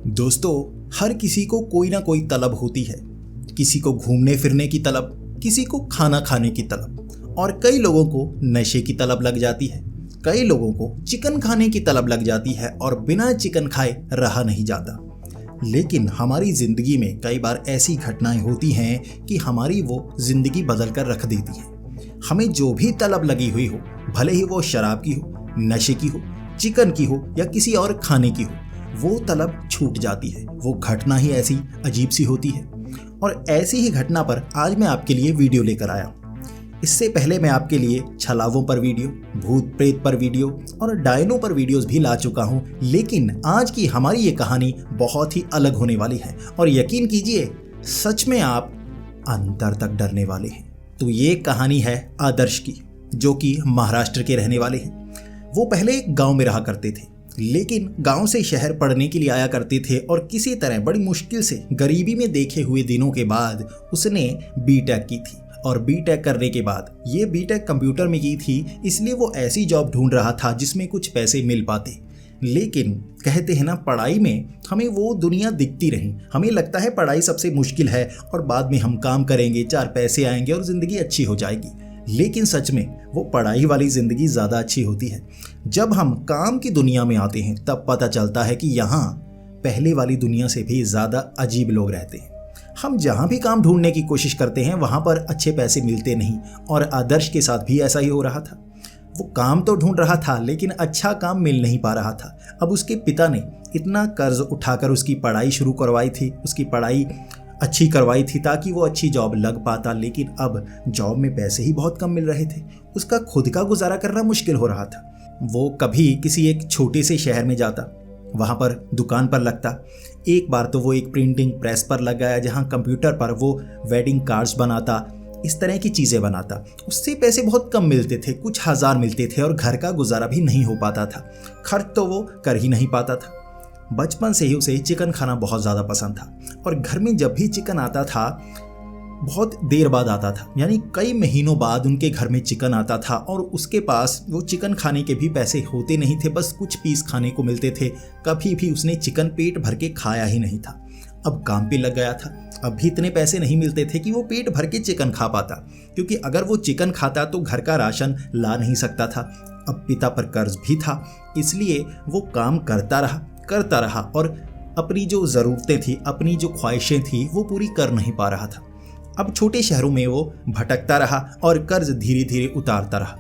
दोस्तों, हर किसी को कोई ना कोई तलब होती है। किसी को घूमने फिरने की तलब, किसी को खाना खाने की तलब और कई लोगों को नशे की तलब लग जाती है। कई लोगों को चिकन खाने की तलब लग जाती है और बिना चिकन खाए रहा नहीं जाता। लेकिन हमारी ज़िंदगी में कई बार ऐसी घटनाएं होती हैं कि हमारी वो ज़िंदगी बदल कर रख देती हैं। हमें जो भी तलब लगी हुई हो, भले ही वो शराब की हो, नशे की हो, चिकन की हो या किसी और खाने की हो, वो तलब छूट जाती है। वो घटना ही ऐसी अजीब सी होती है और ऐसी ही घटना पर आज मैं आपके लिए वीडियो लेकर आया। इससे पहले मैं आपके लिए छलावों पर वीडियो, भूत प्रेत पर वीडियो और डायनों पर वीडियोस भी ला चुका हूं, लेकिन आज की हमारी ये कहानी बहुत ही अलग होने वाली है और यकीन कीजिए, सच में आप अंदर तक डरने वाले हैं। तो ये कहानी है आदर्श की, जो कि महाराष्ट्र के रहने वाले हैं। वो पहले एक गांव में रहा करते थे, लेकिन गांव से शहर पढ़ने के लिए आया करते थे और किसी तरह बड़ी मुश्किल से गरीबी में देखे हुए दिनों के बाद उसने बीटेक की थी। और बीटेक करने के बाद ये बीटेक कंप्यूटर में की थी, इसलिए वो ऐसी जॉब ढूंढ रहा था जिसमें कुछ पैसे मिल पाते। लेकिन कहते हैं ना, पढ़ाई में हमें वो दुनिया दिखती रही। हमें लगता है पढ़ाई सबसे मुश्किल है और बाद में हम काम करेंगे, 4 पैसे आएंगे और ज़िंदगी अच्छी हो जाएगी। लेकिन सच में वो पढ़ाई वाली ज़िंदगी ज़्यादा अच्छी होती है। जब हम काम की दुनिया में आते हैं तब पता चलता है कि यहाँ पहले वाली दुनिया से भी ज़्यादा अजीब लोग रहते हैं। हम जहाँ भी काम ढूंढने की कोशिश करते हैं वहाँ पर अच्छे पैसे मिलते नहीं, और आदर्श के साथ भी ऐसा ही हो रहा था। वो काम तो ढूंढ रहा था लेकिन अच्छा काम मिल नहीं पा रहा था। अब उसके पिता ने इतना कर्ज उठाकर उसकी पढ़ाई शुरू करवाई थी, उसकी पढ़ाई अच्छी करवाई थी ताकि वो अच्छी जॉब लग पाता, लेकिन अब जॉब में पैसे ही बहुत कम मिल रहे थे। उसका खुद का गुजारा करना मुश्किल हो रहा था। वो कभी किसी एक छोटे से शहर में जाता, वहाँ पर दुकान पर लगता। एक बार तो वो एक प्रिंटिंग प्रेस पर लग गया जहाँ कंप्यूटर पर वो वेडिंग कार्ड्स बनाता, इस तरह की चीज़ें बनाता। उससे पैसे बहुत कम मिलते थे, कुछ हज़ार मिलते थे और घर का गुजारा भी नहीं हो पाता था। खर्च तो वो कर ही नहीं पाता था। बचपन से ही उसे चिकन खाना बहुत ज़्यादा पसंद था और घर में जब भी चिकन आता था बहुत देर बाद आता था, यानी कई महीनों बाद उनके घर में चिकन आता था और उसके पास वो चिकन खाने के भी पैसे होते नहीं थे, बस कुछ पीस खाने को मिलते थे। कभी भी उसने चिकन पेट भर के खाया ही नहीं था। अब काम पे लग गया था, अब भी इतने पैसे नहीं मिलते थे कि वो पेट भर के चिकन खा पाता, क्योंकि अगर वो चिकन खाता तो घर का राशन ला नहीं सकता था। अब पिता पर कर्ज भी था, इसलिए वो काम करता रहा और अपनी जो ज़रूरतें थी, अपनी जो ख्वाहिशें थी, वो पूरी कर नहीं पा रहा था। अब छोटे शहरों में वो भटकता रहा और कर्ज धीरे धीरे उतारता रहा।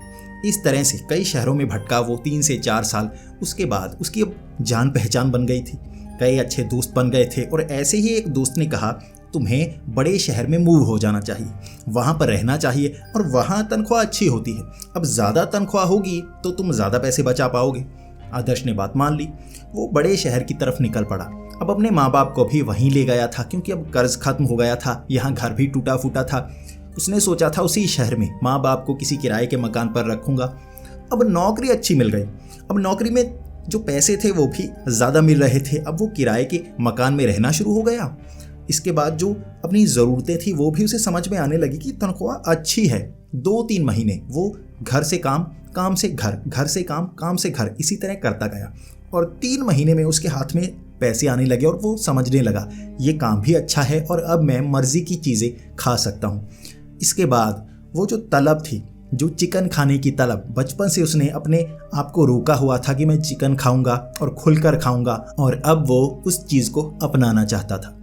इस तरह से कई शहरों में भटका वो 3 से 4 साल। उसके बाद उसकी अब जान पहचान बन गई थी, कई अच्छे दोस्त बन गए थे और ऐसे ही एक दोस्त ने कहा, तुम्हें बड़े शहर में मूव हो जाना चाहिए, वहाँ पर रहना चाहिए और वहाँ तनख्वाह अच्छी होती है। अब ज़्यादा तनख्वाह होगी तो तुम ज़्यादा पैसे बचा पाओगे। आदर्श ने बात मान ली। वो बड़े शहर की तरफ निकल पड़ा। अब अपने माँ बाप को भी वहीं ले गया था, क्योंकि अब कर्ज खत्म हो गया था, यहाँ घर भी टूटा फूटा था। उसने सोचा था उसी शहर में माँ बाप को किसी किराए के मकान पर रखूँगा। अब नौकरी अच्छी मिल गई। अब नौकरी में जो पैसे थे वो भी ज़्यादा मिल रहे थे। अब वो किराए के मकान में रहना शुरू हो गया। इसके बाद जो अपनी ज़रूरतें थी वो भी उसे समझ में आने लगी कि तनख्वाह अच्छी है। 2-3 महीने वो घर से काम, काम से घर, घर से काम, काम से घर, इसी तरह करता गया और 3 महीने में उसके हाथ में पैसे आने लगे और वो समझने लगा, ये काम भी अच्छा है और अब मैं मर्जी की चीज़ें खा सकता हूँ। इसके बाद वो जो तलब थी, जो चिकन खाने की तलब, बचपन से उसने अपने आप को रोका हुआ था कि मैं चिकन खाऊंगा और खुलकर खाऊंगा, और अब वो उस चीज़ को अपनाना चाहता था।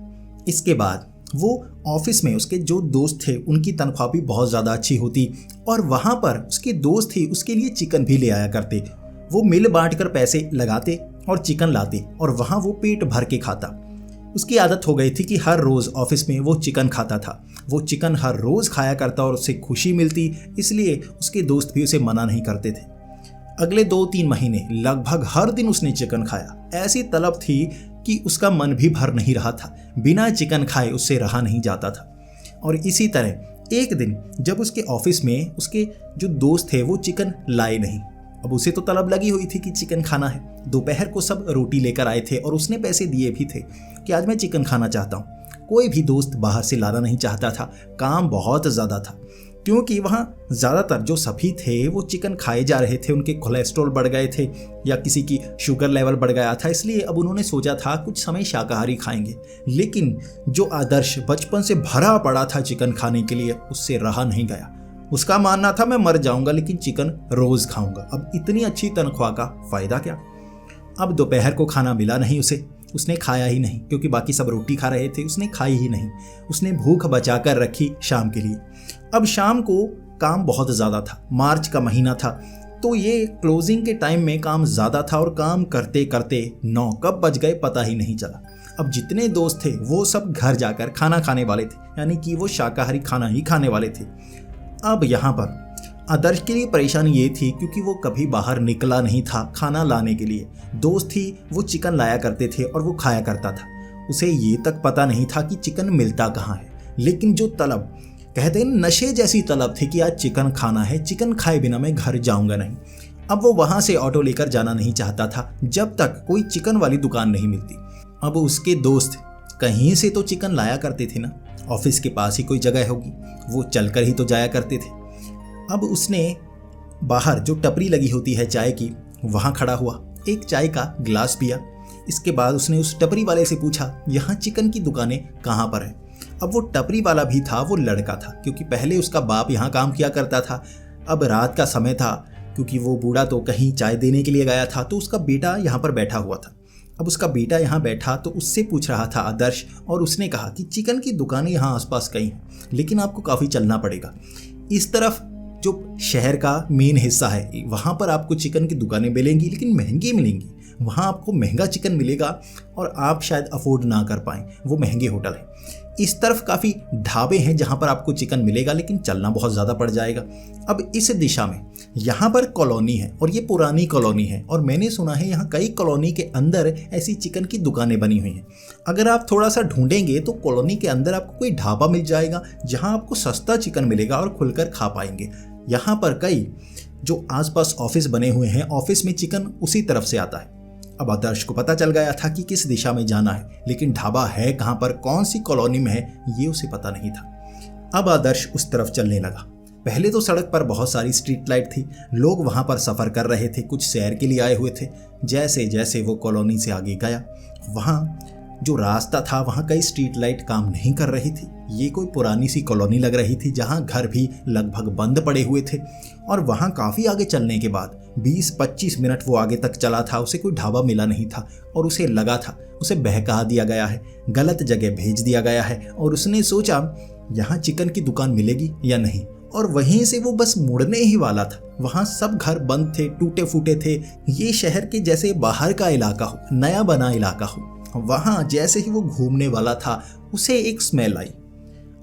इसके बाद वो ऑफिस में उसके जो दोस्त थे उनकी तनख्वाह भी बहुत ज़्यादा अच्छी होती और वहाँ पर उसके दोस्त ही उसके लिए चिकन भी ले आया करते। वो मिल बांट कर पैसे लगाते और चिकन लाते और वहाँ वो पेट भर के खाता। उसकी आदत हो गई थी कि हर रोज़ ऑफिस में वो चिकन खाता था। वो चिकन हर रोज़ खाया करता और उससे खुशी मिलती, इसलिए उसके दोस्त भी उसे मना नहीं करते थे। अगले 2-3 महीने लगभग हर दिन उसने चिकन खाया। ऐसी तलब थी कि उसका मन भी भर नहीं रहा था, बिना चिकन खाए उससे रहा नहीं जाता था। और इसी तरह एक दिन जब उसके ऑफिस में उसके जो दोस्त थे वो चिकन लाए नहीं, अब उसे तो तलब लगी हुई थी कि चिकन खाना है। दोपहर को सब रोटी लेकर आए थे और उसने पैसे दिए भी थे कि आज मैं चिकन खाना चाहता हूँ। कोई भी दोस्त बाहर से लाना नहीं चाहता था, काम बहुत ज़्यादा था। क्योंकि वहाँ ज़्यादातर जो सभी थे वो चिकन खाए जा रहे थे, उनके कोलेस्ट्रॉल बढ़ गए थे या किसी की शुगर लेवल बढ़ गया था, इसलिए अब उन्होंने सोचा था कुछ समय शाकाहारी खाएंगे। लेकिन जो आदर्श बचपन से भरा पड़ा था चिकन खाने के लिए, उससे रहा नहीं गया। उसका मानना था मैं मर जाऊंगा लेकिन चिकन रोज़ खाऊंगा। अब इतनी अच्छी तनख्वाह का फ़ायदा क्या। अब दोपहर को खाना मिला नहीं उसे, उसने खाया ही नहीं, क्योंकि बाकी सब रोटी खा रहे थे, उसने खाई ही नहीं। उसने भूख बचा कर रखी शाम के लिए। अब शाम को काम बहुत ज़्यादा था, मार्च का महीना था, तो ये क्लोजिंग के टाइम में काम ज़्यादा था और काम करते करते 9 कब बज गए पता ही नहीं चला। अब जितने दोस्त थे वो सब घर जाकर खाना खाने वाले थे, यानी कि वो शाकाहारी खाना ही खाने वाले थे। अब यहाँ पर आदर्श के लिए परेशानी ये थी क्योंकि वो कभी बाहर निकला नहीं था खाना लाने के लिए। दोस्त ही वो चिकन लाया करते थे और वो खाया करता था। उसे ये तक पता नहीं था कि चिकन मिलता कहाँ है। लेकिन जो तलब, कहते हैं नशे जैसी तलब थी कि आज चिकन खाना है, चिकन खाए बिना मैं घर जाऊंगा नहीं। अब वो वहाँ से ऑटो लेकर जाना नहीं चाहता था जब तक कोई चिकन वाली दुकान नहीं मिलती। अब उसके दोस्त कहीं से तो चिकन लाया करते थे ना, ऑफिस के पास ही कोई जगह होगी, वो चलकर ही तो जाया करते थे। अब उसने बाहर जो टपरी लगी होती है चाय की, वहाँ खड़ा हुआ, एक चाय का गिलास पिया। इसके बाद उसने उस टपरी वाले से पूछा यहाँ चिकन की दुकानें कहाँ पर हैं। अब वो टपरी वाला भी था, वो लड़का था, क्योंकि पहले उसका बाप यहाँ काम किया करता था। अब रात का समय था, क्योंकि वो बूढ़ा तो कहीं चाय देने के लिए गया था, तो उसका बेटा यहाँ पर बैठा हुआ था। अब उसका बेटा यहाँ बैठा तो उससे पूछ रहा था आदर्श, और उसने कहा कि चिकन की दुकानें यहाँ आसपास कहीं हैं, लेकिन आपको काफ़ी चलना पड़ेगा। इस तरफ जो शहर का मेन हिस्सा है वहाँ पर आपको चिकन की दुकानें मिलेंगी, लेकिन महंगी मिलेंगी। वहाँ आपको महंगा चिकन मिलेगा और आप शायद अफोर्ड ना कर पाएँ, वो महंगे होटल हैं। इस तरफ काफ़ी ढाबे हैं जहाँ पर आपको चिकन मिलेगा, लेकिन चलना बहुत ज़्यादा पड़ जाएगा। अब इस दिशा में यहाँ पर कॉलोनी है और ये पुरानी कॉलोनी है, और मैंने सुना है यहाँ कई कॉलोनी के अंदर ऐसी चिकन की दुकानें बनी हुई हैं। अगर आप थोड़ा सा ढूंढेंगे तो कॉलोनी के अंदर आपको कोई ढाबा मिल जाएगा जहाँ आपको सस्ता चिकन मिलेगा और खुलकर खा पाएंगे। यहाँ पर कई जो आसपास ऑफिस बने हुए हैं, ऑफिस में चिकन उसी तरफ से आता है। अब आदर्श को पता चल गया था कि किस दिशा में जाना है, लेकिन ढाबा है कहाँ पर, कौन सी कॉलोनी में है, ये उसे पता नहीं था। अब आदर्श उस तरफ चलने लगा। पहले तो सड़क पर बहुत सारी स्ट्रीट लाइट थी, लोग वहाँ पर सफ़र कर रहे थे, कुछ सैर के लिए आए हुए थे। जैसे जैसे वो कॉलोनी से आगे गया, वहाँ जो रास्ता था वहाँ कई स्ट्रीट लाइट काम नहीं कर रही थी। ये कोई पुरानी सी कॉलोनी लग रही थी जहाँ घर भी लगभग बंद पड़े हुए थे। और वहाँ काफ़ी आगे चलने के बाद 20-25 मिनट वो आगे तक चला था, उसे कोई ढाबा मिला नहीं था और उसे लगा था उसे बहका दिया गया है, गलत जगह भेज दिया गया है। और उसने सोचा यहाँ चिकन की दुकान मिलेगी या नहीं, और वहीं से वो बस मुड़ने ही वाला था। वहाँ सब घर बंद थे, टूटे फूटे थे। ये शहर के जैसे बाहर का इलाका हो, नया बना इलाका हो। वहाँ जैसे ही वो घूमने वाला था उसे एक स्मेल आई।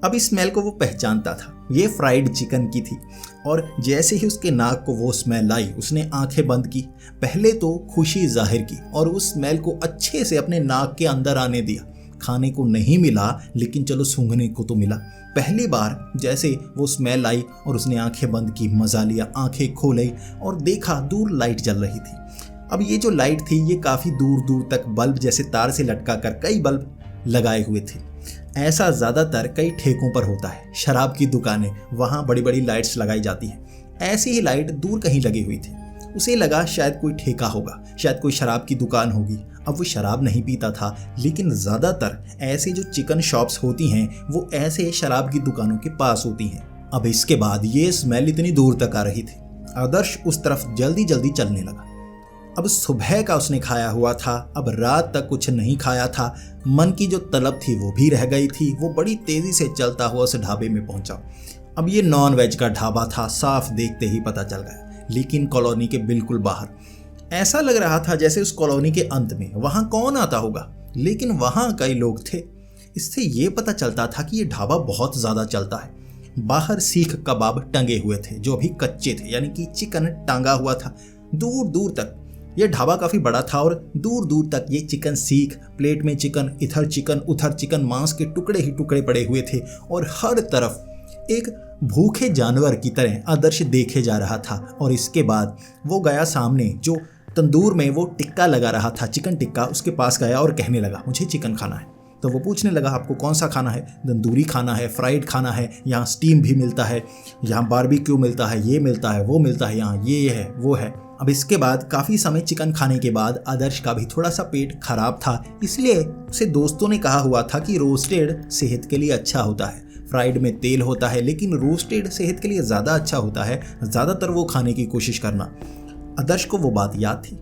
अब इस स्मेल को वो पहचानता था, ये फ्राइड चिकन की थी। और जैसे ही उसके नाक को वो स्मेल आई, उसने आंखें बंद की। पहले तो खुशी जाहिर की और उस स्मेल को अच्छे से अपने नाक के अंदर आने दिया। खाने को नहीं मिला, लेकिन चलो सूंघने को तो मिला। पहली बार जैसे वो स्मेल आई और उसने आंखें बंद की, मजा लिया, आंखें खोली और देखा दूर लाइट जल रही थी। अब ये जो लाइट थी ये काफ़ी दूर दूर तक बल्ब जैसे तार से लटका कर कई बल्ब लगाए हुए थे। ऐसा ज़्यादातर कई ठेकों पर होता है, शराब की दुकानें, वहाँ बड़ी बड़ी लाइट्स लगाई जाती हैं। ऐसी ही लाइट दूर कहीं लगी हुई थी। उसे लगा शायद कोई ठेका होगा, शायद कोई शराब की दुकान होगी। अब वो शराब नहीं पीता था, लेकिन ज़्यादातर ऐसे जो चिकन शॉप्स होती हैं वो ऐसे शराब की दुकानों के पास होती हैं। अब इसके बाद ये स्मेल इतनी दूर तक आ रही थी। आदर्श उस तरफ जल्दी जल्दी चलने लगा। अब सुबह का उसने खाया हुआ था, अब रात तक कुछ नहीं खाया था। मन की जो तलब थी वो भी रह गई थी। वो बड़ी तेज़ी से चलता हुआ उस ढाबे में पहुंचा। अब ये नॉन वेज का ढाबा था, साफ देखते ही पता चल गया, लेकिन कॉलोनी के बिल्कुल बाहर। ऐसा लग रहा था जैसे उस कॉलोनी के अंत में। वहाँ कौन आता होगा, लेकिन वहाँ कई लोग थे। इससे ये पता चलता था कि ये ढाबा बहुत ज़्यादा चलता है। बाहर सीख कबाब टंगे हुए थे जो अभी कच्चे थे, यानी कि चिकन टांगा हुआ था। दूर दूर तक यह ढाबा काफ़ी बड़ा था और दूर दूर तक ये चिकन सीख, प्लेट में चिकन, इधर चिकन उधर चिकन, मांस के टुकड़े ही टुकड़े पड़े हुए थे। और हर तरफ एक भूखे जानवर की तरह आदर्श देखे जा रहा था। और इसके बाद वो गया सामने जो तंदूर में वो टिक्का लगा रहा था, चिकन टिक्का, उसके पास गया और कहने लगा मुझे चिकन खाना है। तो वो पूछने लगा आपको कौन सा खाना है, तंदूरी खाना है, फ्राइड खाना है, यहाँ स्टीम भी मिलता है, यहाँ बारबेक्यू मिलता है, ये मिलता है, वो मिलता है, यहाँ ये है वो है। अब इसके बाद काफ़ी समय चिकन खाने के बाद आदर्श का भी थोड़ा सा पेट खराब था, इसलिए उसे दोस्तों ने कहा हुआ था कि रोस्टेड सेहत के लिए अच्छा होता है, फ्राइड में तेल होता है लेकिन रोस्टेड सेहत के लिए ज़्यादा अच्छा होता है, ज़्यादातर वो खाने की कोशिश करना। आदर्श को वो बात याद थी।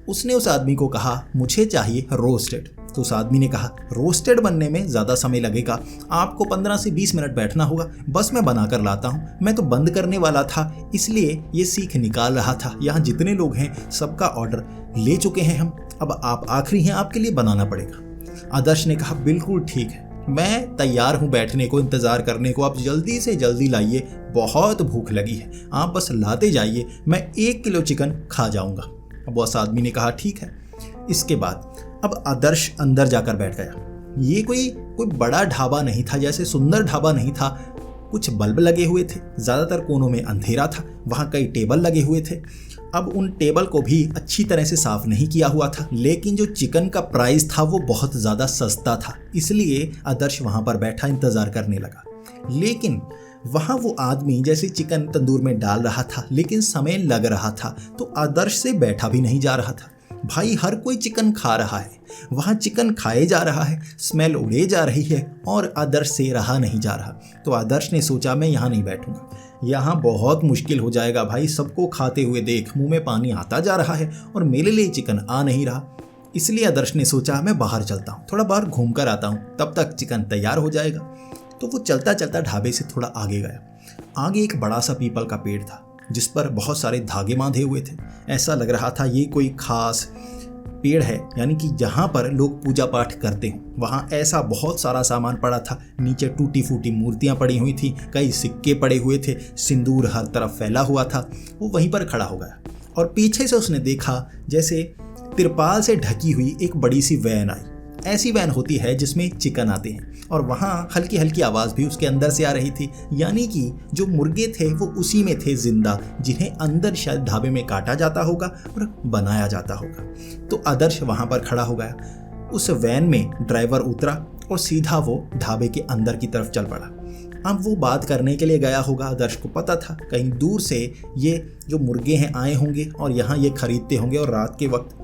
उसने उस आदमी को कहा मुझे चाहिए रोस्टेड। तो उस आदमी ने कहा रोस्टेड बनने में ज़्यादा समय लगेगा, आपको 15 से 20 मिनट बैठना होगा, बस मैं बना कर लाता हूँ, मैं तो बंद करने वाला था इसलिए ये सीख निकाल रहा था, यहाँ जितने लोग हैं सबका ऑर्डर ले चुके हैं हम, अब आप आखिरी हैं, आपके लिए बनाना पड़ेगा। आदर्श ने कहा बिल्कुल ठीक है, मैं तैयार हूँ बैठने को, इंतज़ार करने को, आप जल्दी से जल्दी लाइए, बहुत भूख लगी है, आप बस लाते जाइए, मैं 1 किलो चिकन खा जाऊँगा। अब उस आदमी ने कहा ठीक है। इसके बाद अब आदर्श अंदर जाकर बैठ गया। ये कोई बड़ा ढाबा नहीं था, जैसे सुंदर ढाबा नहीं था, कुछ बल्ब लगे हुए थे, ज़्यादातर कोनों में अंधेरा था, वहाँ कई टेबल लगे हुए थे। अब उन टेबल को भी अच्छी तरह से साफ नहीं किया हुआ था, लेकिन जो चिकन का प्राइस था वो बहुत ज़्यादा सस्ता था, इसलिए आदर्श वहाँ पर बैठा इंतज़ार करने लगा। लेकिन वहाँ वो आदमी जैसे चिकन तंदूर में डाल रहा था, लेकिन समय लग रहा था तो आदर्श से बैठा भी नहीं जा रहा था। भाई हर कोई चिकन खा रहा है, वहाँ चिकन खाए जा रहा है, स्मेल उड़े जा रही है और आदर्श से रहा नहीं जा रहा। तो आदर्श ने सोचा मैं यहाँ नहीं बैठूंगा, यहाँ बहुत मुश्किल हो जाएगा भाई, सबको खाते हुए देख मुंह में पानी आता जा रहा है और मेरे लिए चिकन आ नहीं रहा। इसलिए आदर्श ने सोचा मैं बाहर चलता हूँ, थोड़ा बाहर घूम कर आता हूँ, तब तक चिकन तैयार हो जाएगा। तो वो चलता चलता ढाबे से थोड़ा आगे गया। आगे एक बड़ा सा पीपल का पेड़ था जिस पर बहुत सारे धागे बांधे हुए थे। ऐसा लग रहा था ये कोई खास पेड़ है, यानी कि जहाँ पर लोग पूजा पाठ करते हों। वहाँ ऐसा बहुत सारा सामान पड़ा था, नीचे टूटी फूटी मूर्तियाँ पड़ी हुई थी, कई सिक्के पड़े हुए थे, सिंदूर हर तरफ फैला हुआ था। वो वहीं पर खड़ा हो गया और पीछे से उसने देखा जैसे तिरपाल से ढकी हुई एक बड़ी सी वैन आई। ऐसी वैन होती है जिसमें चिकन आते हैं, और वहाँ हल्की हल्की आवाज़ भी उसके अंदर से आ रही थी, यानी कि जो मुर्गे थे वो उसी में थे जिंदा, जिन्हें अंदर शायद ढाबे में काटा जाता होगा और बनाया जाता होगा। तो आदर्श वहाँ पर खड़ा हो गया। उस वैन में ड्राइवर उतरा और सीधा वो ढाबे के अंदर की तरफ चल पड़ा। अब वो बात करने के लिए गया होगा, आदर्श को पता था कहीं दूर से ये जो मुर्गे हैं आए होंगे और यहाँ ये खरीदते होंगे और रात के वक्त।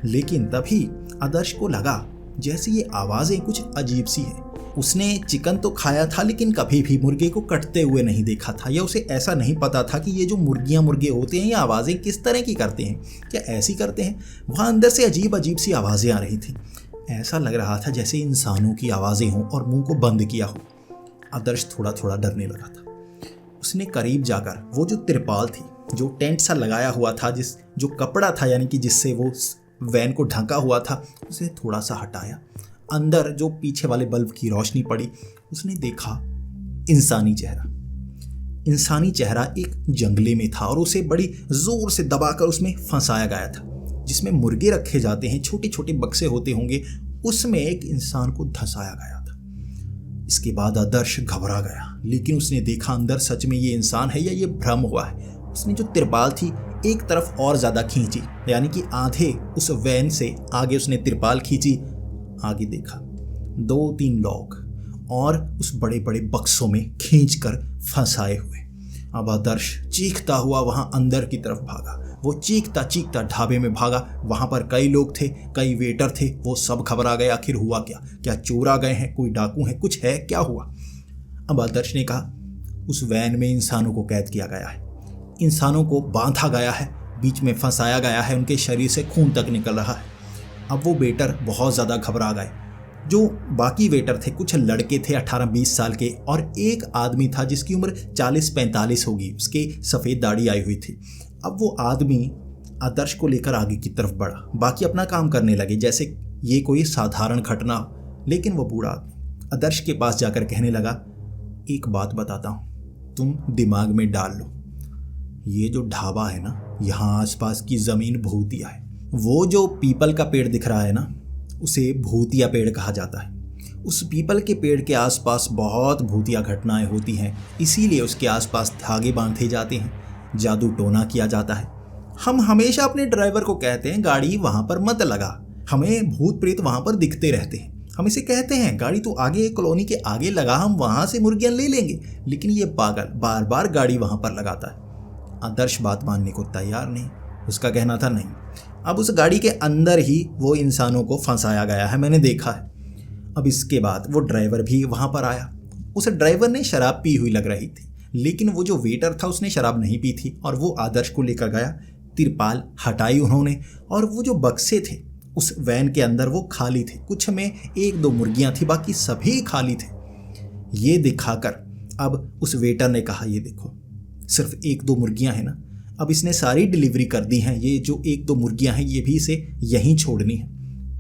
लेकिन तभी आदर्श को लगा जैसे ये आवाज़ें कुछ अजीब सी है। उसने चिकन तो खाया था लेकिन कभी भी मुर्गे को कटते हुए नहीं देखा था, या उसे ऐसा नहीं पता था कि ये जो मुर्गियाँ मुर्गे होते हैं ये आवाज़ें किस तरह की करते हैं, क्या ऐसी करते हैं। वहाँ अंदर से अजीब अजीब सी आवाज़ें आ रही थी। ऐसा लग रहा था जैसे इंसानों की आवाज़ें हों और मुंह को बंद किया हो। आदर्श थोड़ा थोड़ा डरने लगा था। उसने करीब जाकर वो जो तिरपाल थी, जो टेंट सा लगाया हुआ था, जो कपड़ा था यानी कि जिससे वो वैन को ढका हुआ था, उसे थोड़ा सा हटाया। अंदर जो पीछे वाले बल्ब की रोशनी पड़ी, उसने देखा इंसानी चेहरा। इंसानी चेहरा एक जंगले में था और उसे बड़ी जोर से दबाकर उसमें फंसाया गया था। जिसमें मुर्गे रखे जाते हैं, छोटे छोटे बक्से होते होंगे, उसमें एक इंसान को धंसाया गया था। इसके बाद आदर्श घबरा गया, लेकिन उसने देखा अंदर सच में ये इंसान है या ये भ्रम हुआ है। उसने जो तिरपाल थी एक तरफ और ज़्यादा खींची, यानी कि आधे उस वैन से आगे उसने तिरपाल खींची। आगे देखा 2-3 लोग और उस बड़े बड़े बक्सों में खींचकर फंसाए हुए। अब आदर्श चीखता हुआ वहाँ अंदर की तरफ भागा। वो चीखता चीखता ढाबे में भागा। वहाँ पर कई लोग थे, कई वेटर थे, वो सब घबरा गए। आखिर हुआ क्या? क्या चोर आ गए हैं? कोई डाकू है? कुछ है? क्या हुआ? अब आदर्श ने कहा उस वैन में इंसानों को कैद किया गया है, इंसानों को बांधा गया है, बीच में फंसाया गया है, उनके शरीर से खून तक निकल रहा है। अब वो वेटर बहुत ज़्यादा घबरा गए। जो बाकी वेटर थे, कुछ लड़के थे 18-20 साल के, और एक आदमी था जिसकी उम्र 40-45 होगी, उसके सफ़ेद दाढ़ी आई हुई थी। अब वो आदमी आदर्श को लेकर आगे की तरफ बढ़ा। बाकी अपना काम करने लगे जैसे ये कोई साधारण घटना हो। लेकिन वो बूढ़ा आदमी आदर्श के पास जाकर कहने लगा, एक बात बताता हूँ, तुम दिमाग में डाल लो, ये जो ढाबा है ना, यहाँ आसपास की ज़मीन भूतिया है। वो जो पीपल का पेड़ दिख रहा है ना, उसे भूतिया पेड़ कहा जाता है। उस पीपल के पेड़ के आसपास बहुत भूतिया घटनाएं होती हैं, इसीलिए उसके आसपास धागे बांधे जाते हैं, जादू टोना किया जाता है। हम हमेशा अपने ड्राइवर को कहते हैं गाड़ी वहाँ पर मत लगा, हमें भूत प्रेत वहाँ पर दिखते रहते हैं। हम इसे कहते हैं गाड़ी तो आगे कॉलोनी के आगे लगा, हम वहाँ से मुर्गियाँ ले लेंगे, लेकिन ये पागल बार बार गाड़ी वहाँ पर लगाता है। आदर्श बात मानने को तैयार नहीं। उसका कहना था नहीं, अब उस गाड़ी के अंदर ही वो इंसानों को फंसाया गया है, मैंने देखा है। अब इसके बाद वो ड्राइवर भी वहाँ पर आया। उस ड्राइवर ने शराब पी हुई लग रही थी, लेकिन वो जो वेटर था उसने शराब नहीं पी थी और वो आदर्श को लेकर गया। तिरपाल हटाई उन्होंने और वो जो बक्से थे उस वैन के अंदर वो खाली थे। कुछ में 1-2 मुर्गियाँ थी, बाकी सभी खाली थे। ये दिखाकर अब उस वेटर ने कहा, ये देखो सिर्फ 1-2 मुर्गियाँ हैं ना, अब इसने सारी डिलीवरी कर दी हैं, ये जो 1-2 मुर्गियाँ हैं ये भी इसे यहीं छोड़नी है,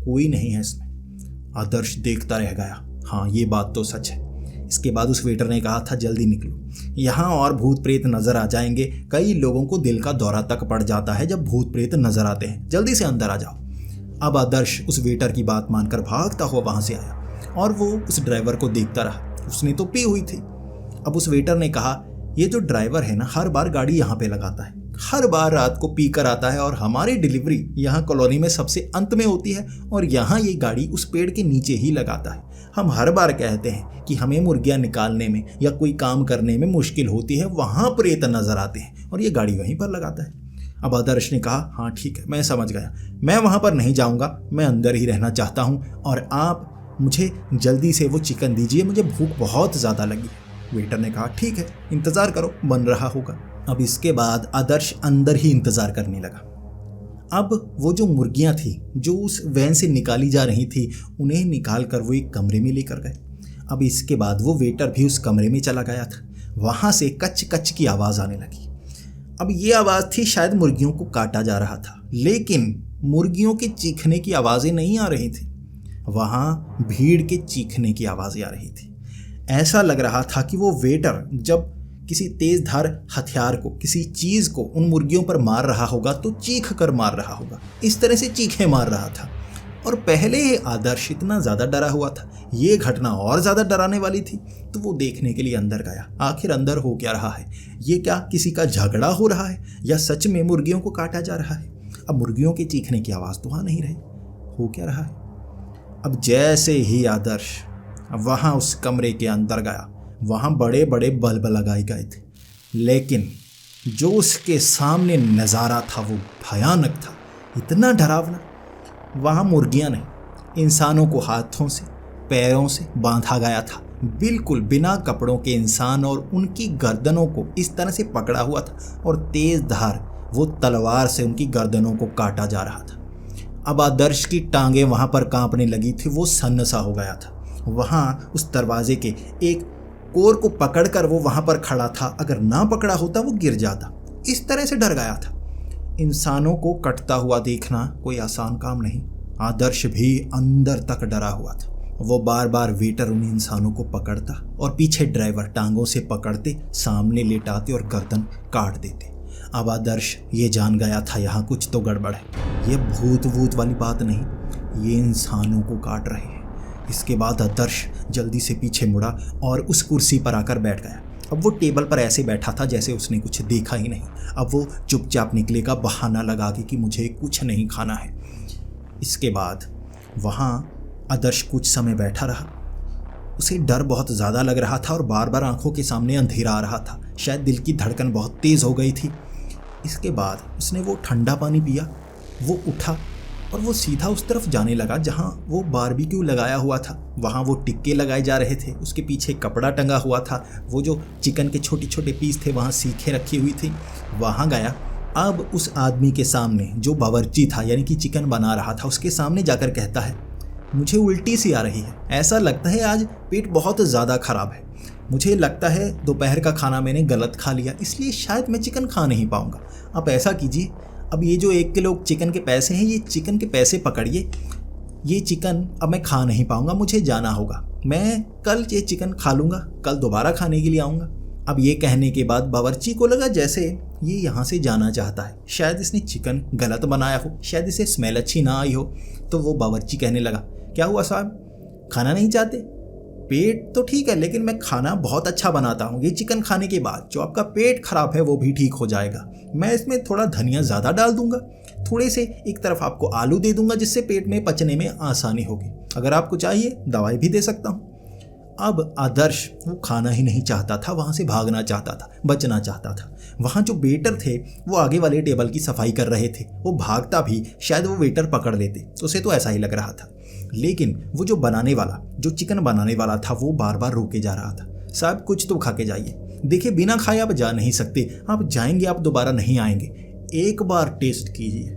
कोई नहीं है इसमें। आदर्श देखता रह गया। हाँ ये बात तो सच है। इसके बाद उस वेटर ने कहा था, जल्दी निकलो, यहाँ और भूत प्रेत नजर आ जाएंगे। कई लोगों को दिल का दौरा तक पड़ जाता है जब भूत प्रेत नजर आते हैं, जल्दी से अंदर आ जाओ। अब आदर्श उस वेटर की बात मानकर भागता हुआ वहां से आया और वो उस ड्राइवर को देखता रहा। उसने तो पी हुई थी। अब उस वेटर ने कहा, ये जो ड्राइवर है ना, हर बार गाड़ी यहाँ पे लगाता है, हर बार रात को पी कर आता है और हमारी डिलीवरी यहाँ कॉलोनी में सबसे अंत में होती है और यहाँ ये गाड़ी उस पेड़ के नीचे ही लगाता है। हम हर बार कहते हैं कि हमें मुर्गियाँ निकालने में या कोई काम करने में मुश्किल होती है, वहाँ प्रेत नजर आते हैं और ये गाड़ी वहीं पर लगाता है। अब आदर्श ने कहा, हाँ ठीक है, मैं समझ गया, मैं वहाँ पर नहीं जाऊँगा, मैं अंदर ही रहना चाहता हूँ और आप मुझे जल्दी से वो चिकन दीजिए, मुझे भूख बहुत ज़्यादा लगी। वेटर ने कहा, ठीक है, इंतज़ार करो, बन रहा होगा। अब इसके बाद आदर्श अंदर ही इंतज़ार करने लगा। अब वो जो मुर्गियाँ थी जो उस वैन से निकाली जा रही थी, उन्हें निकाल कर वो एक कमरे में लेकर गए। अब इसके बाद वो वेटर भी उस कमरे में चला गया था। वहाँ से कच कच की आवाज़ आने लगी। अब ये आवाज़ थी, शायद मुर्गियों को काटा जा रहा था, लेकिन मुर्गियों के चीखने की आवाज़ें नहीं आ रही थी, वहाँ भीड़ के चीखने की आवाज़ें आ रही थी। ऐसा लग रहा था कि वो वेटर जब किसी तेज धार हथियार को, किसी चीज़ को उन मुर्गियों पर मार रहा होगा तो चीख कर मार रहा होगा, इस तरह से चीखें मार रहा था। और पहले ही आदर्श इतना ज़्यादा डरा हुआ था, ये घटना और ज़्यादा डराने वाली थी, तो वो देखने के लिए अंदर गया। आखिर अंदर हो क्या रहा है? ये क्या किसी का झगड़ा हो रहा है या सच में मुर्गियों को काटा जा रहा है? अब मुर्गियों के चीखने की आवाज़ तो वहाँ नहीं रही, हो क्या रहा है? अब जैसे ही आदर्श वहाँ उस कमरे के अंदर गया, वहाँ बड़े बड़े बल्ब लगाए गए थे, लेकिन जो उसके सामने नज़ारा था वो भयानक था, इतना डरावना। वहाँ मुर्गियाँ नहीं, इंसानों को हाथों से पैरों से बांधा गया था, बिल्कुल बिना कपड़ों के इंसान, और उनकी गर्दनों को इस तरह से पकड़ा हुआ था और तेज धार वो तलवार से उनकी गर्दनों को काटा जा रहा था। अब आदर्श की टांगें वहाँ पर कांपने लगी थी, वो सन्न सा हो गया था। वहाँ उस दरवाजे के एक कोर को पकड़कर वो वहाँ पर खड़ा था, अगर ना पकड़ा होता वो गिर जाता, इस तरह से डर गया था। इंसानों को कटता हुआ देखना कोई आसान काम नहीं। आदर्श भी अंदर तक डरा हुआ था। वो बार बार वेटर उन इंसानों को पकड़ता और पीछे ड्राइवर टांगों से पकड़ते, सामने लेटाते और गर्दन काट देते। अब आदर्श ये जान गया था यहाँ कुछ तो गड़बड़ है, ये भूत वूत वाली बात नहीं, ये इंसानों को काट रहे हैं। इसके बाद आदर्श जल्दी से पीछे मुड़ा और उस कुर्सी पर आकर बैठ गया। अब वो टेबल पर ऐसे बैठा था जैसे उसने कुछ देखा ही नहीं। अब वो चुपचाप निकलेगा बहाना लगा के कि मुझे कुछ नहीं खाना है। इसके बाद वहाँ आदर्श कुछ समय बैठा रहा। उसे डर बहुत ज़्यादा लग रहा था और बार बार आंखों के सामने अंधेरा आ रहा था, शायद दिल की धड़कन बहुत तेज़ हो गई थी। इसके बाद उसने वो ठंडा पानी पिया, वो उठा और वो सीधा उस तरफ जाने लगा जहाँ वो बारबेक्यू लगाया हुआ था। वहाँ वो टिक्के लगाए जा रहे थे, उसके पीछे कपड़ा टंगा हुआ था, वो जो चिकन के छोटे छोटे पीस थे वहाँ सीखें रखी हुई थी, वहाँ गया। अब उस आदमी के सामने जो बावर्ची था, यानी कि चिकन बना रहा था, उसके सामने जाकर कहता है, मुझे उल्टी सी आ रही है, ऐसा लगता है आज पेट बहुत ज़्यादा ख़राब है, मुझे लगता है दोपहर का खाना मैंने गलत खा लिया, इसलिए शायद मैं चिकन खा नहीं पाऊँगा। आप ऐसा कीजिए, अब ये जो 1 किलो चिकन के पैसे हैं, ये चिकन के पैसे पकड़िए, ये चिकन अब मैं खा नहीं पाऊँगा, मुझे जाना होगा, मैं कल ये चिकन खा लूँगा, कल दोबारा खाने के लिए आऊँगा। अब ये कहने के बाद बावर्ची को लगा जैसे ये यहाँ से जाना चाहता है, शायद इसने चिकन गलत बनाया हो, शायद इसे स्मेल अच्छी ना आई हो। तो वो बावर्ची कहने लगा, क्या हुआ साहब, खाना नहीं चाहते? पेट तो ठीक है, लेकिन मैं खाना बहुत अच्छा बनाता हूँ, ये चिकन खाने के बाद जो आपका पेट खराब है वो भी ठीक हो जाएगा। मैं इसमें थोड़ा धनिया ज़्यादा डाल दूंगा, थोड़े से एक तरफ आपको आलू दे दूंगा जिससे पेट में पचने में आसानी होगी। अगर आपको चाहिए दवाई भी दे सकता हूँ। अब आदर्श वो खाना ही नहीं चाहता था, वहाँ से भागना चाहता था, बचना चाहता था। वहाँ जो वेटर थे वो आगे वाले टेबल की सफाई कर रहे थे। वो भागता भी शायद वो वेटर पकड़ लेते, उसे तो ऐसा ही लग रहा था। लेकिन वो जो चिकन बनाने वाला था वो बार बार रोके जा रहा था। साहब कुछ तो खा के जाइए, देखिए बिना खाए आप जा नहीं सकते, आप जाएंगे आप दोबारा नहीं आएंगे, एक बार टेस्ट कीजिए,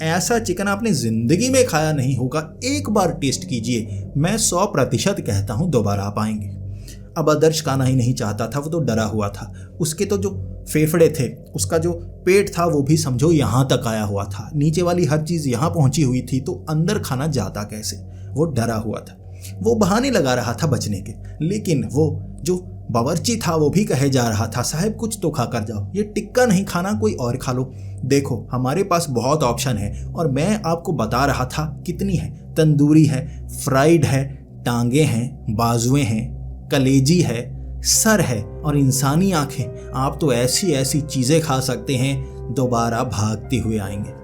ऐसा चिकन आपने जिंदगी में खाया नहीं होगा, एक बार टेस्ट कीजिए, मैं 100% कहता हूँ दोबारा आप आएंगे। अब आदर्श खाना ही नहीं चाहता था, वो तो डरा हुआ था। उसके तो जो फेफड़े थे, उसका जो पेट था वो भी समझो यहाँ तक आया हुआ था, नीचे वाली हर चीज़ यहाँ पहुँची हुई थी, तो अंदर खाना जाता कैसे, वो डरा हुआ था। वो बहाने लगा रहा था बचने के, लेकिन वो जो बावर्ची था वो भी कहे जा रहा था साहब कुछ तो खा कर जाओ, ये टिक्का नहीं खाना कोई और खा लो, देखो हमारे पास बहुत ऑप्शन है और मैं आपको बता रहा था कितनी है, तंदूरी है, फ्राइड है, टांगे हैं, बाजुएं हैं, कलेजी है, सर है और इंसानी आंखें, आप तो ऐसी ऐसी चीज़ें खा सकते हैं दोबारा भागते हुए आएंगे।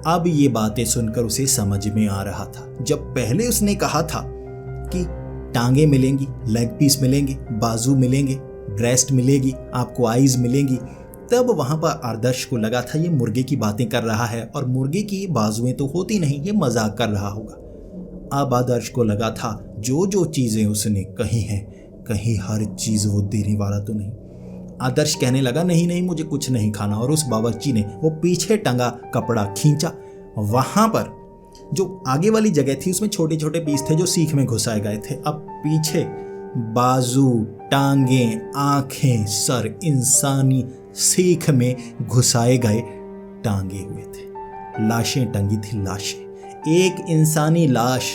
अब ये बातें सुनकर उसे समझ में आ रहा था, जब पहले उसने कहा था कि टांगे मिलेंगी, लेग पीस मिलेंगे, बाजू मिलेंगे, ब्रेस्ट मिलेगी, आपको आईज मिलेंगी, तब वहाँ पर आदर्श को लगा था ये मुर्गे की बातें कर रहा है और मुर्गे की बाजुएं तो होती नहीं, ये मजाक कर रहा होगा। अब आदर्श को लगा था जो जो चीज़ें उसने कही हैं, कहीं हर चीज़ वो देने वाला तो नहीं। आदर्श कहने लगा नहीं नहीं मुझे कुछ नहीं खाना, और उस बावर्ची ने वो पीछे टंगा कपड़ा खींचा, वहाँ पर जो आगे वाली जगह थी उसमें छोटे छोटे पीस थे जो सीख में घुसाए गए थे, अब पीछे बाजू, टांगे, आंखें, सर इंसानी सीख में घुसाए गए टांगे हुए थे। लाशें टंगी थी, लाशें, एक इंसानी लाश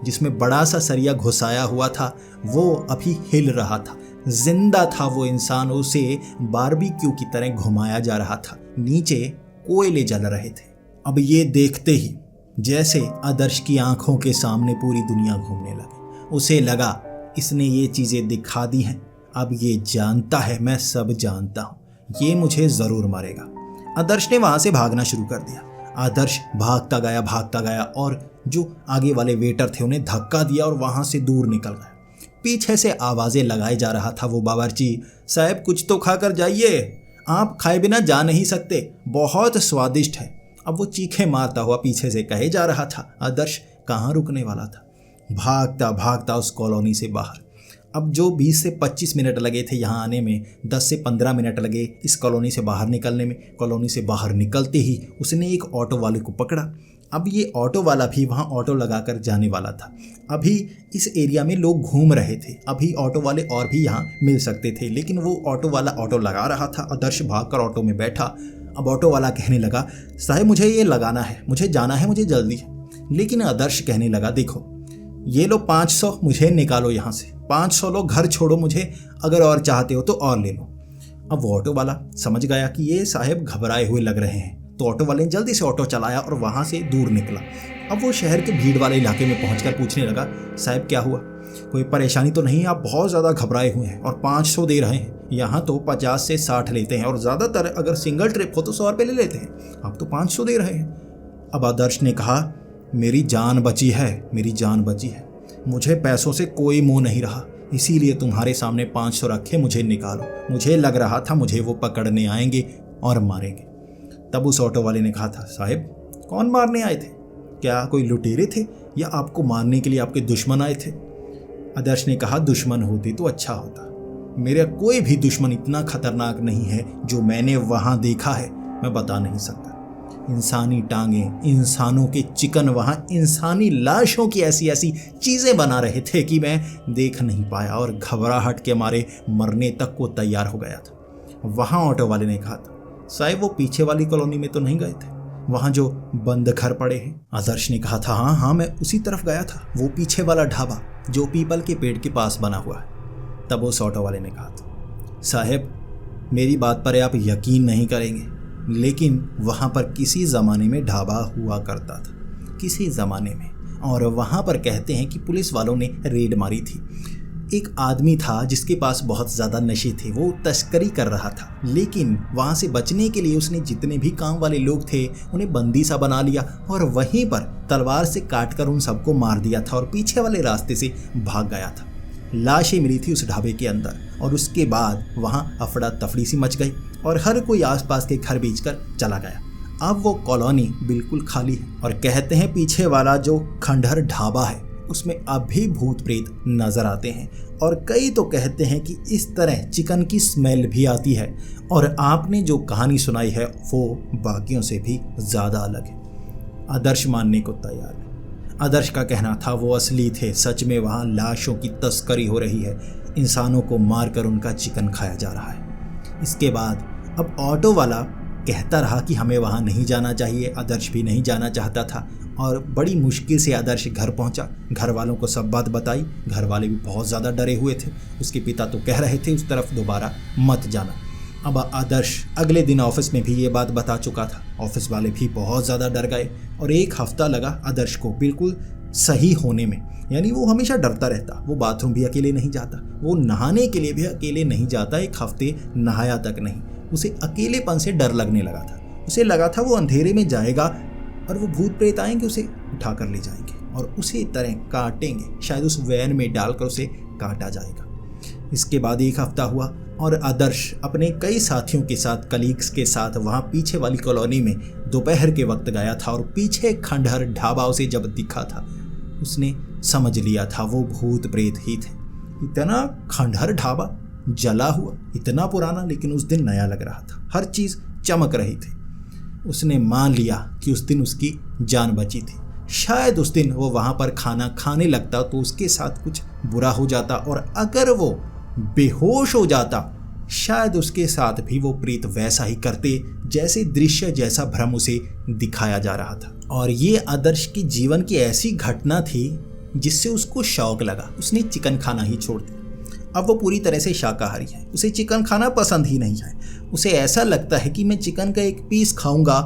जिसमें बड़ा सा सरिया घुसाया हुआ था वो अभी हिल रहा था, जिंदा था वो इंसान, उसे बारबेक्यू की तरह घुमाया जा रहा था, नीचे कोयले जल रहे थे। अब ये देखते ही जैसे आदर्श की आंखों के सामने पूरी दुनिया घूमने लगी, उसे लगा इसने ये चीज़ें दिखा दी हैं, अब ये जानता है, मैं सब जानता हूँ, ये मुझे ज़रूर मारेगा। आदर्श ने वहाँ से भागना शुरू कर दिया। आदर्श भागता गया और जो आगे वाले वेटर थे उन्हें धक्का दिया और वहाँ से दूर निकल गया। पीछे से आवाज़ें लगाए जा रहा था वो बावर्ची, साहब कुछ तो खा कर जाइए, आप खाए बिना जा नहीं सकते, बहुत स्वादिष्ट है। अब वो चीखें मारता हुआ पीछे से कहे जा रहा था। आदर्श कहाँ रुकने वाला था, भागता भागता उस कॉलोनी से बाहर। अब जो 20 से 25 मिनट लगे थे यहाँ आने में, 10 से 15 मिनट लगे इस कॉलोनी से बाहर निकलने में। कॉलोनी से बाहर निकलते ही उसने एक ऑटो वाले को पकड़ा। अब ये ऑटो वाला भी वहाँ ऑटो लगाकर जाने वाला था। अभी इस एरिया में लोग घूम रहे थे, अभी ऑटो वाले और भी यहाँ मिल सकते थे, लेकिन वो ऑटो वाला ऑटो लगा रहा था। आदर्श भागकर ऑटो में बैठा। अब ऑटो वाला कहने लगा साहब मुझे ये लगाना है, मुझे जाना है, मुझे जल्दी है। लेकिन आदर्श कहने लगा देखो ये लो 500, मुझे निकालो यहाँ से, 500 लो, घर छोड़ो मुझे, अगर और चाहते हो तो और ले लो। अब वो ऑटो वाला समझ गया कि ये साहब घबराए हुए लग रहे हैं, तो ऑटो वाले ने जल्दी से ऑटो चलाया और वहाँ से दूर निकला। अब वो शहर के भीड़ वाले इलाके में पहुँचकर पूछने लगा साहब क्या हुआ, कोई परेशानी तो नहीं, आप बहुत ज़्यादा घबराए हुए हैं और 500 दे रहे हैं, यहाँ तो 50 से 60 लेते हैं और ज़्यादातर अगर सिंगल ट्रिप हो तो 100 रुपये ले लेते हैं, आप तो 500 दे रहे हैं। अब आदर्श ने कहा मेरी जान बची है, मेरी जान बची है, मुझे पैसों से कोई मोह नहीं रहा, इसीलिए तुम्हारे सामने 500 रखे, मुझे निकालो, मुझे लग रहा था मुझे वो पकड़ने आएंगे और मारेंगे। तब उस ऑटो वाले ने कहा था साहब कौन मारने आए थे, क्या कोई लुटेरे थे या आपको मारने के लिए आपके दुश्मन आए थे? आदर्श ने कहा दुश्मन होते तो अच्छा होता, मेरा कोई भी दुश्मन इतना खतरनाक नहीं है जो मैंने वहाँ देखा है, मैं बता नहीं सकता। इंसानी टांगे, इंसानों के चिकन, वहाँ इंसानी लाशों की ऐसी ऐसी चीज़ें बना रहे थे कि मैं देख नहीं पाया और घबराहट के मारे मरने तक को तैयार हो गया था। वहाँ ऑटो वाले ने कहा था साहब वो पीछे वाली कॉलोनी में तो नहीं गए थे, वहाँ जो बंद घर पड़े हैं? आदर्श ने कहा था हाँ मैं उसी तरफ गया था, वो पीछे वाला ढाबा जो पीपल के पेड़ के पास बना हुआ है। तब उस ऑटो वाले ने कहा था साहब मेरी बात पर आप यकीन नहीं करेंगे, लेकिन वहाँ पर किसी ज़माने में ढाबा हुआ करता था, किसी ज़माने में, और वहाँ पर कहते हैं कि पुलिस वालों ने रेड मारी थी। एक आदमी था जिसके पास बहुत ज़्यादा नशे थे, वो तस्करी कर रहा था, लेकिन वहाँ से बचने के लिए उसने जितने भी काम वाले लोग थे उन्हें बंदी सा बना लिया और वहीं पर तलवार से काटकर उन सबको मार दिया था और पीछे वाले रास्ते से भाग गया था। लाशें मिली थी उस ढाबे के अंदर और उसके बाद वहाँ अफड़ा तफड़ी सी मच गई और हर कोई आसपास के घर बेचकर चला गया। अब वो कॉलोनी बिल्कुल खाली है और कहते हैं पीछे वाला जो खंडहर ढाबा है उसमें अब भी भूत प्रेत नजर आते हैं और कई तो कहते हैं कि इस तरह चिकन की स्मेल भी आती है। और आपने जो कहानी सुनाई है वो बाकियों से भी ज़्यादा अलग है। आदर्श मानने को तैयार है। आदर्श का कहना था वो असली थे, सच में वहाँ लाशों की तस्करी हो रही है, इंसानों को मारकर उनका चिकन खाया जा रहा है। इसके बाद अब ऑटो वाला कहता रहा कि हमें वहाँ नहीं जाना चाहिए। आदर्श भी नहीं जाना चाहता था और बड़ी मुश्किल से आदर्श घर पहुंचा। घर वालों को सब बात बताई। घर वाले भी बहुत ज़्यादा डरे हुए थे। उसके पिता तो कह रहे थे उस तरफ दोबारा मत जाना। अब आदर्श अगले दिन ऑफिस में भी ये बात बता चुका था। ऑफिस वाले भी बहुत ज़्यादा डर गए और 1 हफ्ता लगा आदर्श को बिल्कुल सही होने में। यानी वो हमेशा डरता रहता, वो बाथरूम भी अकेले नहीं जाता, वो नहाने के लिए भी अकेले नहीं जाता। 1 हफ्ते नहाया तक नहीं। उसे अकेलेपन से डर लगने लगा था। उसे लगा था वो अंधेरे में जाएगा और वो भूत प्रेत आएंगे, उसे उठा कर ले जाएंगे और उसी तरह काटेंगे, शायद उस वैन में डालकर उसे काटा जाएगा। इसके बाद 1 हफ्ता हुआ और आदर्श अपने कई साथियों के साथ, कलीग्स के साथ वहाँ पीछे वाली कॉलोनी में दोपहर के वक्त गया था और पीछे खंडहर ढाबा उसे जब दिखा था उसने समझ लिया था वो भूत प्रेत ही थे। इतना खंडहर ढाबा जला हुआ, इतना पुराना, लेकिन उस दिन नया लग रहा था, हर चीज़ चमक रही थी। उसने मान लिया कि उस दिन उसकी जान बची थी। शायद उस दिन वो वहाँ पर खाना खाने लगता तो उसके साथ कुछ बुरा हो जाता और अगर वो बेहोश हो जाता शायद उसके साथ भी वो प्रेत वैसा ही करते जैसे दृश्य, जैसा भ्रम उसे दिखाया जा रहा था। और ये आदर्श की जीवन की ऐसी घटना थी जिससे उसको शौक लगा। उसने चिकन खाना ही छोड़ दिया। अब वो पूरी तरह से शाकाहारी है, उसे चिकन खाना पसंद ही नहीं है। उसे ऐसा लगता है कि मैं चिकन का 1 पीस खाऊंगा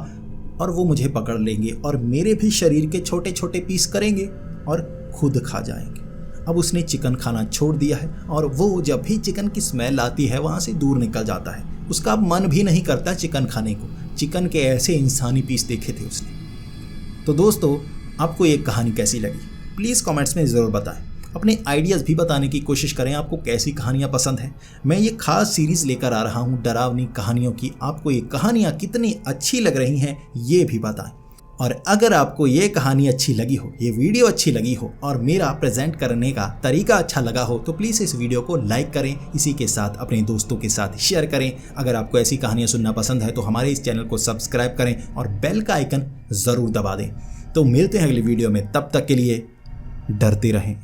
और वो मुझे पकड़ लेंगे और मेरे भी शरीर के छोटे छोटे पीस करेंगे और खुद खा जाएंगे। अब उसने चिकन खाना छोड़ दिया है और वो जब भी चिकन की स्मेल आती है वहाँ से दूर निकल जाता है। उसका अब मन भी नहीं करता चिकन खाने को। चिकन के ऐसे इंसानी पीस देखे थे उसने। तो दोस्तों, आपको ये कहानी कैसी लगी प्लीज़ कमेंट्स में ज़रूर बताएं। अपने आइडियाज़ भी बताने की कोशिश करें, आपको कैसी कहानियाँ पसंद हैं। मैं ये खास सीरीज़ लेकर आ रहा हूँ डरावनी कहानियों की। आपको ये कहानियाँ कितनी अच्छी लग रही हैं ये भी बताएं। और अगर आपको ये कहानी अच्छी लगी हो, ये वीडियो अच्छी लगी हो और मेरा प्रेजेंट करने का तरीका अच्छा लगा हो तो प्लीज़ इस वीडियो को लाइक करें, इसी के साथ अपने दोस्तों के साथ शेयर करें। अगर आपको ऐसी कहानियाँ सुनना पसंद है तो हमारे इस चैनल को सब्सक्राइब करें और बेल का आइकन ज़रूर दबा दें। तो मिलते हैं अगली वीडियो में, तब तक के लिए डरते रहें।